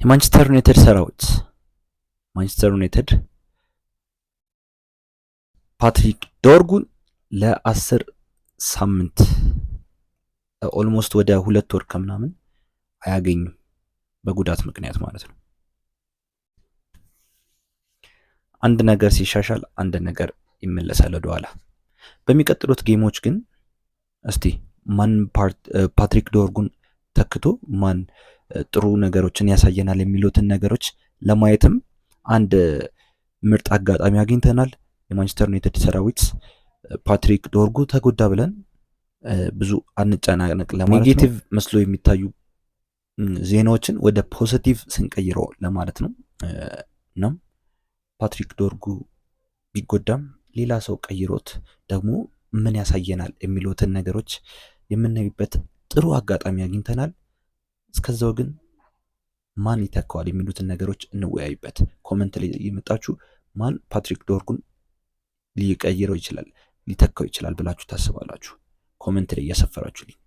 የማንቸስተር ዩናይትድ ሰራዊት ማንቸስተር ዩናይትድ ፓትሪክ ዶርጉን ለ10 ሳምንት ኦልሞስት ወደ 2 ወር ከምናምን አያገኙም በጉዳት ምክንያት ማለት ነው። አንድ ነገር ሲሻሻል አንድ ነገር ይመለሳል ወደኋላ። በሚቀጥሉት ጌሞች ግን እስቲ ማን ፓትሪክ ዶርጉን ተክቶ ማን ጥሩ ነገሮችን ያሳየናል የሚሉትን ነገሮች ለማየትም አንድ ምርጥ አጋጣሚ አግኝተናል። የማንቸስተር ዩናይትድ ሰራዊት ፓትሪክ ዶርጉ ተጎዳ ብለን ብዙ አንጨናነቅ ለማለት ነው። ኔጌቲቭ መስሎ የሚታዩ ዜናዎችን ወደ ፖዚቲቭ ስንቀይረው ለማለት ነው። እናም ፓትሪክ ዶርጉ ቢጎዳም ሌላ ሰው ቀይሮት ደግሞ ምን ያሳየናል የሚሉትን ነገሮች የምናይበት ጥሩ አጋጣሚ አግኝተናል። እስከዛው ግን ማን ይተካዋል የሚሉትን ነገሮች እንወያይበት። ኮመንት ላይ የመጣችሁ ማን ፓትሪክ ዶርጉን ሊቀይረው ይችላል ሊተካው ይችላል ብላችሁ ታስባላችሁ? ኮመንት ላይ እያሰፈራችሁልኝ